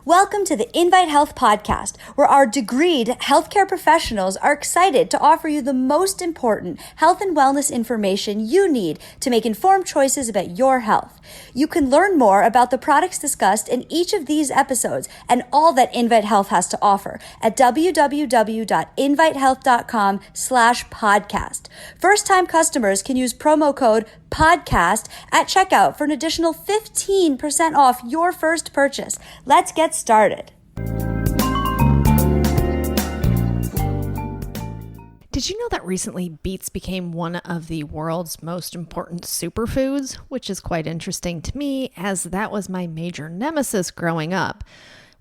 Welcome to the Invite Health podcast, where our degreed healthcare professionals are excited to offer you the most important health and wellness information you need to make informed choices about your health. You can learn more about the products discussed in each of these episodes and all that Invite Health has to offer at www.invitehealth.com/podcast. First-time customers can use promo code podcast at checkout for an additional 15% off your first purchase. Let's get started. Did you know that recently beets became one of the world's most important superfoods, which is quite interesting to me as that was my major nemesis growing up.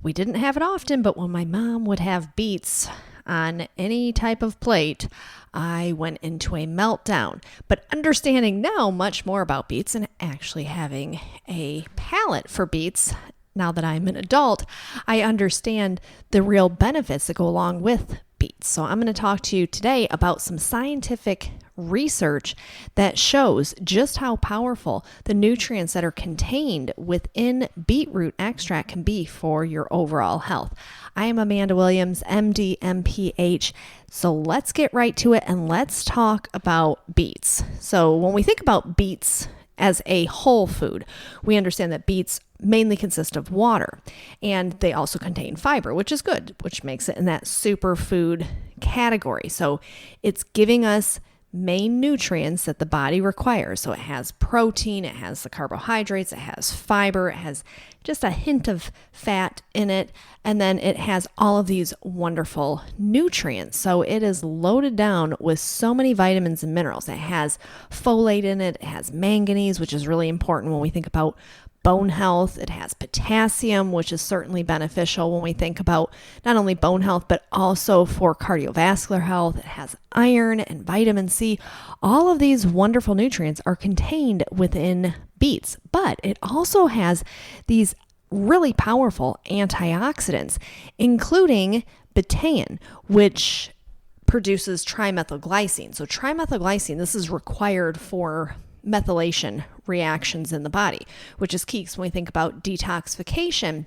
We didn't have it often, but when my mom would have beets on any type of plate, I went into a meltdown. But understanding now much more about beets and actually having a palate for beets, now that I'm an adult, I understand the real benefits that go along with beets. So I'm going to talk to you today about some scientific research that shows just how powerful the nutrients that are contained within beetroot extract can be for your overall health. I am Amanda Williams, MD, MPH. So let's get right to it and let's talk about beets. So when we think about beets as a whole food, we understand that beets mainly consist of water, and they also contain fiber, which is good, which makes it in that superfood category. So it's giving us main nutrients that the body requires. So it has protein, it has the carbohydrates, it has fiber, it has just a hint of fat in it, and then it has all of these wonderful nutrients. So it is loaded down with so many vitamins and minerals. It has folate in it, it has manganese, which is really important when we think about bone health. It has potassium, which is certainly beneficial when we think about not only bone health, but also for cardiovascular health. It has iron and vitamin C. All of these wonderful nutrients are contained within beets, but it also has these really powerful antioxidants, including betaine, which produces trimethylglycine. So trimethylglycine, this is required for methylation reactions in the body, which is key. So when we think about detoxification,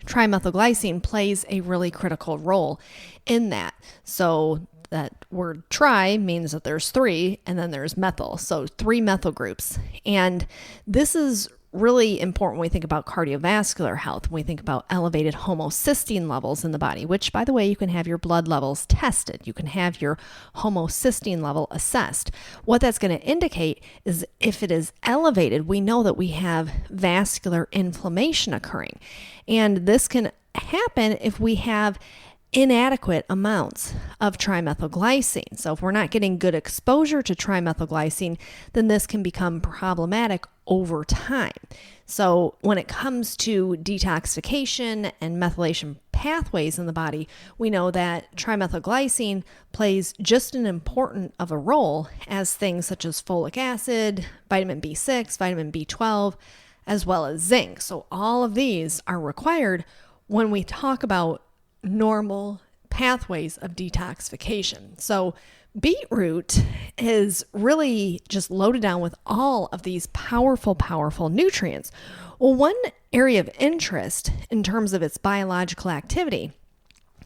trimethylglycine plays a really critical role in that. So that word tri means that there's three and then there's methyl. So 3 methyl groups. And this is really important when we think about cardiovascular health, when we think about elevated homocysteine levels in the body, which, by the way, you can have your blood levels tested. You can have your homocysteine level assessed. What that's going to indicate is if it is elevated, we know that we have vascular inflammation occurring. And this can happen if we have inadequate amounts of trimethylglycine. So if we're not getting good exposure to trimethylglycine, then this can become problematic over time. So when it comes to detoxification and methylation pathways in the body, we know that trimethylglycine plays just as important of a role as things such as folic acid, vitamin B6, vitamin B12, as well as zinc. So all of these are required when we talk about normal pathways of detoxification. So beetroot is really just loaded down with all of these powerful nutrients. Well, one area of interest in terms of its biological activity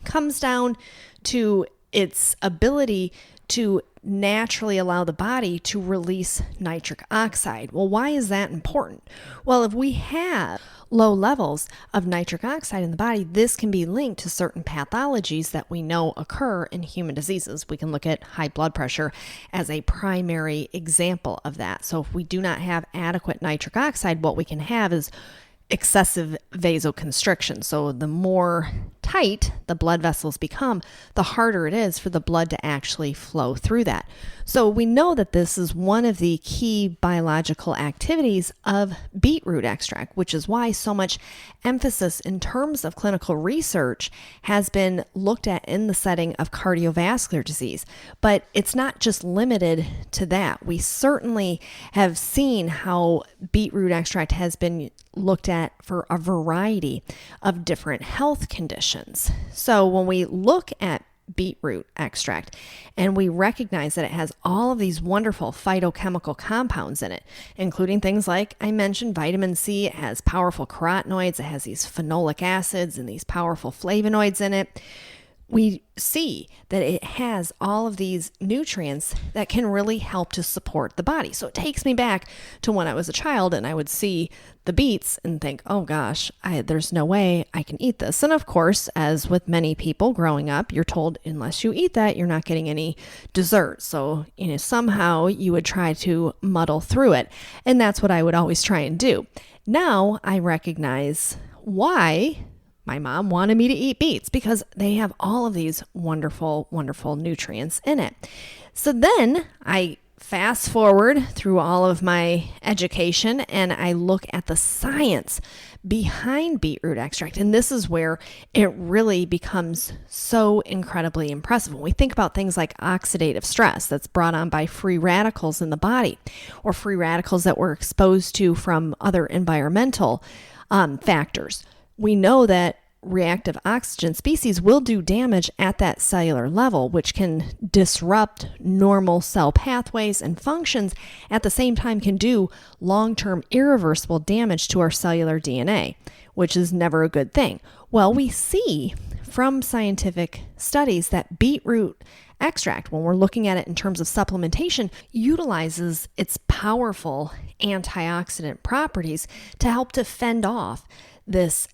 comes down to its ability to naturally allow the body to release nitric oxide. Well, why is that important? Well, if we have low levels of nitric oxide in the body, this can be linked to certain pathologies that we know occur in human diseases. We can look at high blood pressure as a primary example of that. So if we do not have adequate nitric oxide, what we can have is excessive vasoconstriction. So the more tight the blood vessels become, the harder it is for the blood to actually flow through that. So we know that this is one of the key biological activities of beetroot extract, which is why so much emphasis in terms of clinical research has been looked at in the setting of cardiovascular disease. But it's not just limited to that. We certainly have seen how beetroot extract has been looked at for a variety of different health conditions. So when we look at beetroot extract. And we recognize that it has all of these wonderful phytochemical compounds in it, including things like I mentioned, vitamin C. It has powerful carotenoids. It has these phenolic acids and these powerful flavonoids in it. We see that it has all of these nutrients that can really help to support the body. So it takes me back to when I was a child and I would see the beets and think, oh gosh, there's no way I can eat this. And of course, as with many people growing up, you're told unless you eat that, you're not getting any dessert. So, somehow you would try to muddle through it. And that's what I would always try and do. Now I recognize why my mom wanted me to eat beets, because they have all of these wonderful, wonderful nutrients in it. So then I fast forward through all of my education and I look at the science behind beetroot extract. And this is where it really becomes so incredibly impressive. When we think about things like oxidative stress that's brought on by free radicals in the body, or free radicals that we're exposed to from other environmental factors, we know that reactive oxygen species will do damage at that cellular level, which can disrupt normal cell pathways and functions, at the same time can do long-term irreversible damage to our cellular DNA, which is never a good thing. Well, we see from scientific studies that beetroot extract, when we're looking at it in terms of supplementation, utilizes its powerful antioxidant properties to help to fend off this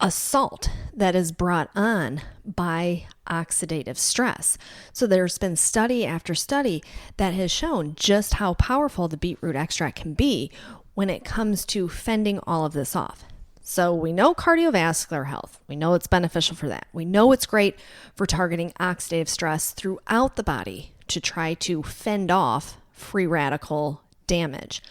assault that is brought on by oxidative stress. So there's been study after study that has shown just how powerful the beetroot extract can be when it comes to fending all of this off. So we know cardiovascular health. We know it's beneficial for that. We know it's great for targeting oxidative stress throughout the body to try to fend off free radical damage.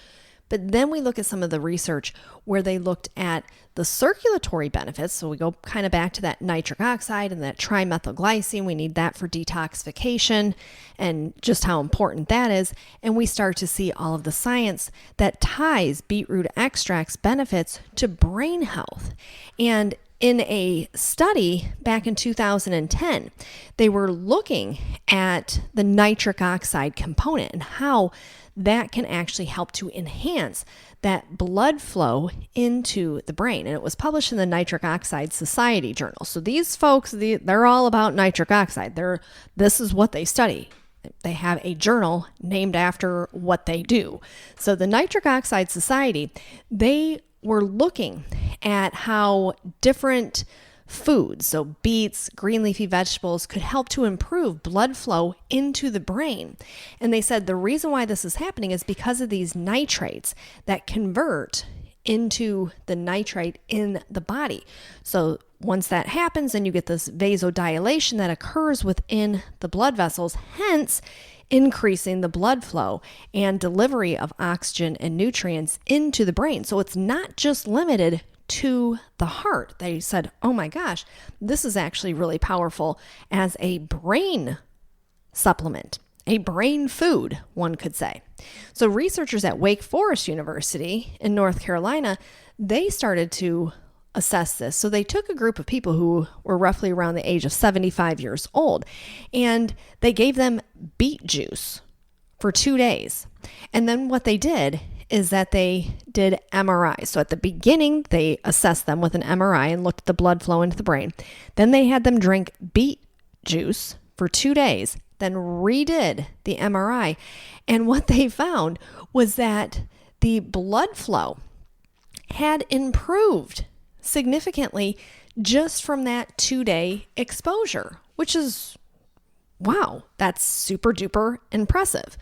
But then we look at some of the research where they looked at the circulatory benefits. So we go kind of back to that nitric oxide and that trimethylglycine. We need that for detoxification and just how important that is. And we start to see all of the science that ties beetroot extract's benefits to brain health. And in a study back in 2010, they were looking at the nitric oxide component and how that can actually help to enhance that blood flow into the brain. And it was published in the Nitric Oxide Society journal. So these folks, they're all about nitric oxide. This is what they study. They have a journal named after what they do. So the Nitric Oxide Society, they were looking at how different foods, so beets, green leafy vegetables, could help to improve blood flow into the brain. And they said the reason why this is happening is because of these nitrates that convert into the nitrite in the body. So once that happens, then you get this vasodilation that occurs within the blood vessels, hence increasing the blood flow and delivery of oxygen and nutrients into the brain. So it's not just limited to the heart. They said, oh my gosh, this is actually really powerful as a brain supplement, a brain food, one could say. So researchers at Wake Forest University in North Carolina, they started to assess this. So they took a group of people who were roughly around the age of 75 years old, and they gave them beet juice for 2 days. And then what they did is that they did MRI. So at the beginning, they assessed them with an MRI and looked at the blood flow into the brain. Then they had them drink beet juice for 2 days, then redid the MRI. And what they found was that the blood flow had improved significantly just from that 2-day exposure, which is, wow, that's super duper impressive.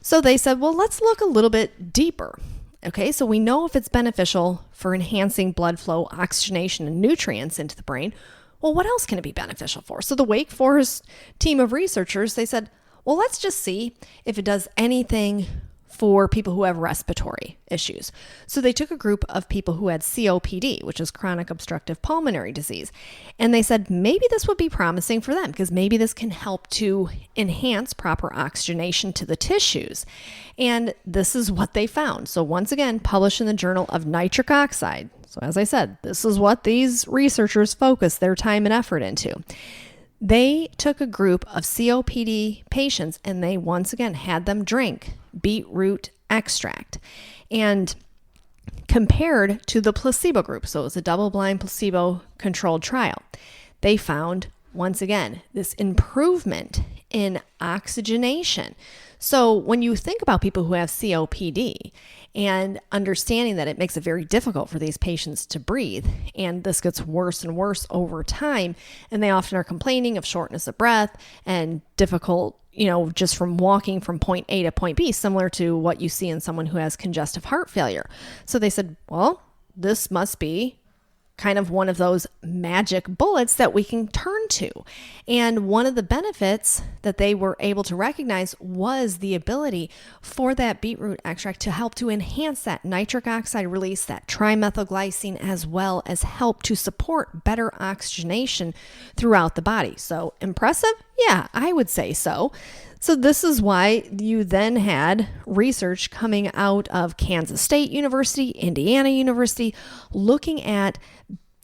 So they said, well, let's look a little bit deeper. Okay, so we know if it's beneficial for enhancing blood flow, oxygenation, and nutrients into the brain. Well, what else can it be beneficial for? So the Wake Forest team of researchers, they said, well, let's just see if it does anything for people who have respiratory issues. So they took a group of people who had COPD, which is chronic obstructive pulmonary disease. And they said, maybe this would be promising for them because maybe this can help to enhance proper oxygenation to the tissues. And this is what they found. So once again, published in the Journal of Nitric Oxide. So as I said, this is what these researchers focus their time and effort into. They took a group of COPD patients and they once again had them drink beetroot extract and compared to the placebo group. So it was a double-blind placebo-controlled trial. They found, once again, this improvement in oxygenation. So when you think about people who have COPD and understanding that it makes it very difficult for these patients to breathe, and this gets worse and worse over time, and they often are complaining of shortness of breath and difficult, just from walking from point A to point B, similar to what you see in someone who has congestive heart failure. So they said, well, this must be kind of one of those magic bullets that we can turn to. And one of the benefits that they were able to recognize was the ability for that beetroot extract to help to enhance that nitric oxide release, that trimethylglycine, as well as help to support better oxygenation throughout the body. So impressive? Yeah, I would say so. So this is why you then had research coming out of Kansas State University, Indiana University, looking at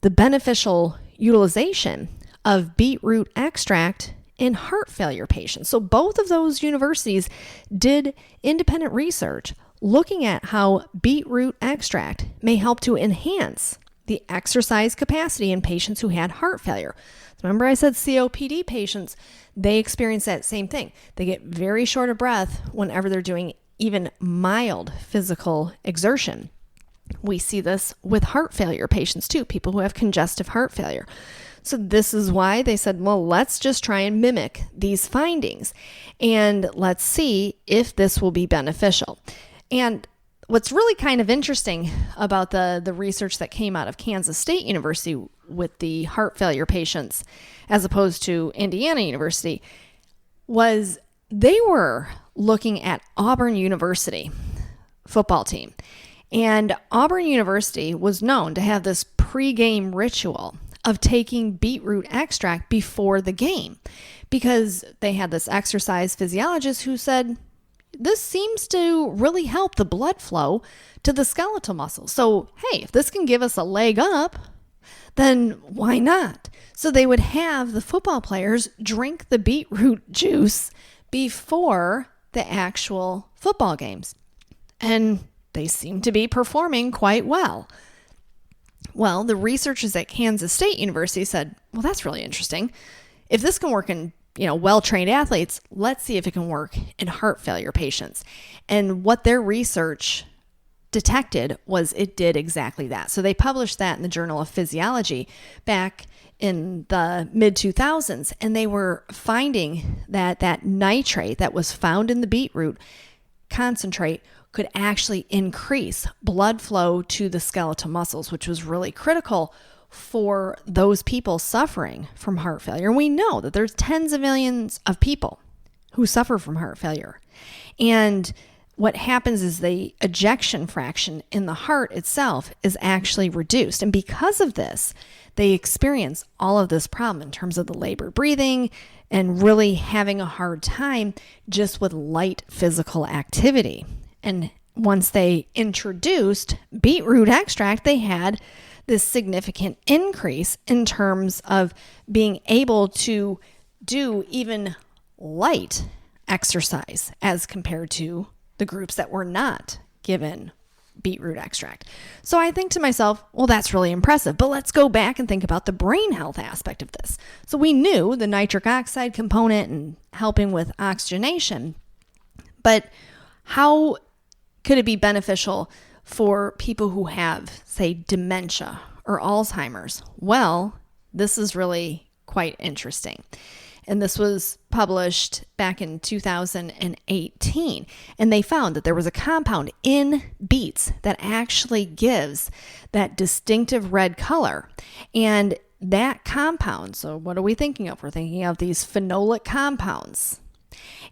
the beneficial utilization of beetroot extract in heart failure patients. So both of those universities did independent research looking at how beetroot extract may help to enhance the exercise capacity in patients who had heart failure. So remember I said COPD patients, they experience that same thing. They get very short of breath whenever they're doing even mild physical exertion. We see this with heart failure patients too, people who have congestive heart failure. So this is why they said, well, let's just try and mimic these findings and let's see if this will be beneficial. And what's really kind of interesting about the research that came out of Kansas State University with the heart failure patients, as opposed to Indiana University, was they were looking at Auburn University football team. And Auburn University was known to have this pregame ritual of taking beetroot extract before the game because they had this exercise physiologist who said, this seems to really help the blood flow to the skeletal muscles. So, hey, if this can give us a leg up, then why not? So they would have the football players drink the beetroot juice before the actual football games. And they seem to be performing quite well. Well, the researchers at Kansas State University said, well, that's really interesting. If this can work in well-trained athletes, let's see if it can work in heart failure patients. And what their research detected was it did exactly that. So they published that in the Journal of Physiology back in the mid-2000s, and they were finding that that nitrate that was found in the beetroot concentrate could actually increase blood flow to the skeletal muscles, which was really critical for those people suffering from heart failure. And we know that there's tens of millions of people who suffer from heart failure. And what happens is the ejection fraction in the heart itself is actually reduced. And because of this, they experience all of this problem in terms of the labored breathing and really having a hard time just with light physical activity. And once they introduced beetroot extract, they had this significant increase in terms of being able to do even light exercise as compared to the groups that were not given beetroot extract. So I think to myself, well, that's really impressive, but let's go back and think about the brain health aspect of this. So we knew the nitric oxide component and helping with oxygenation, but how could it be beneficial for people who have, say, dementia or Alzheimer's? Well, this is really quite interesting. And this was published back in 2018. And they found that there was a compound in beets that actually gives that distinctive red color. And that compound, so what are we thinking of? We're thinking of these phenolic compounds.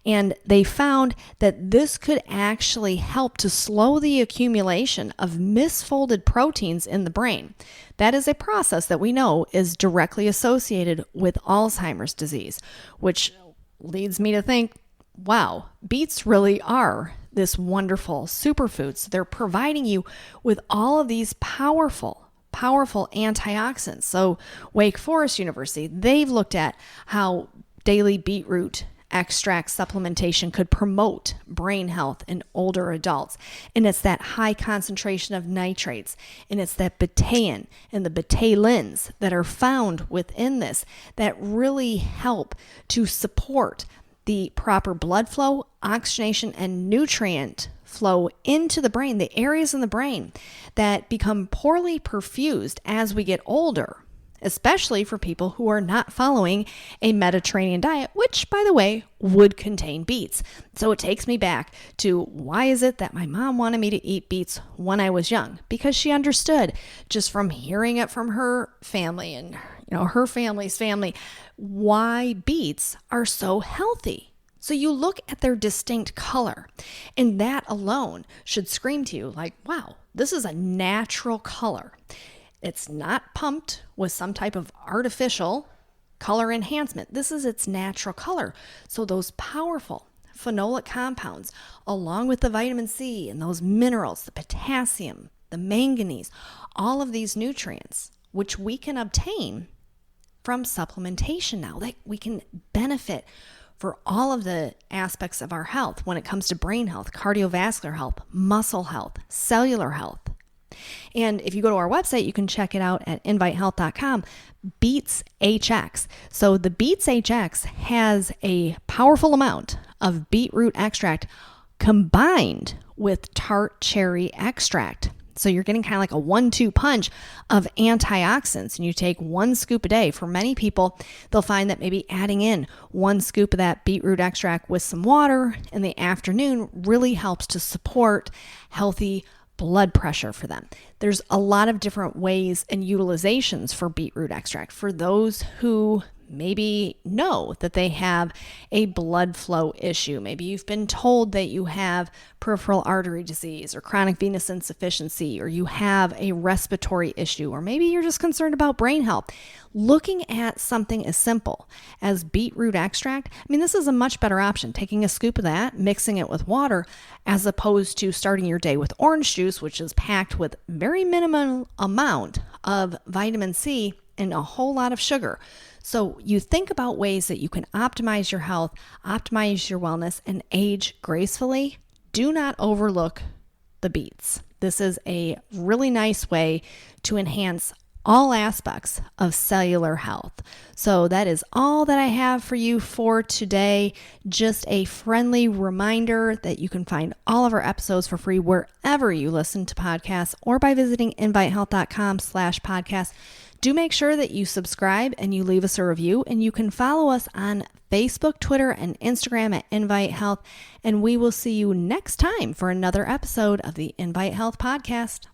And they found that this could actually help to slow the accumulation of misfolded proteins in the brain. That is a process that we know is directly associated with Alzheimer's disease, which leads me to think, wow, beets really are this wonderful superfood. So they're providing you with all of these powerful powerful antioxidants. So Wake Forest University, they've looked at how daily beetroot extract supplementation could promote brain health in older adults. And it's that high concentration of nitrates, and it's that betaine and the betalains that are found within this that really help to support the proper blood flow, oxygenation, and nutrient flow into the brain, the areas in the brain that become poorly perfused as we get older, especially for people who are not following a Mediterranean diet, which, by the way, would contain beets. So it takes me back to, why is it that my mom wanted me to eat beets when I was young? Because she understood, just from hearing it from her family and her family's family, why beets are so healthy. So you look at their distinct color, and that alone should scream to you like, wow, this is a natural color. It's not pumped with some type of artificial color enhancement. This is its natural color. So those powerful phenolic compounds, along with the vitamin C and those minerals, the potassium, the manganese, all of these nutrients, which we can obtain from supplementation now, that we can benefit for all of the aspects of our health when it comes to brain health, cardiovascular health, muscle health, cellular health. And if you go to our website, you can check it out at invitehealth.com, Beets HX. So the Beets HX has a powerful amount of beetroot extract combined with tart cherry extract. So you're getting kind of like a 1-2 punch of antioxidants, and you take 1 scoop a day. For many people, they'll find that maybe adding in 1 scoop of that beetroot extract with some water in the afternoon really helps to support healthy blood pressure for them. There's a lot of different ways and utilizations for beetroot extract. For those who maybe know that they have a blood flow issue, maybe you've been told that you have peripheral artery disease or chronic venous insufficiency, or you have a respiratory issue, or maybe you're just concerned about brain health. Looking at something as simple as beetroot extract, this is a much better option. Taking a scoop of that, mixing it with water, as opposed to starting your day with orange juice, which is packed with very minimal amount of vitamin C and a whole lot of sugar. So you think about ways that you can optimize your health, optimize your wellness, and age gracefully. Do not overlook the beets. This is a really nice way to enhance all aspects of cellular health. So that is all that I have for you for today. Just a friendly reminder that you can find all of our episodes for free wherever you listen to podcasts, or by visiting invitehealth.com/podcast. Do make sure that you subscribe and you leave us a review, and you can follow us on Facebook, Twitter, and Instagram at Invite Health. And we will see you next time for another episode of the Invite Health Podcast.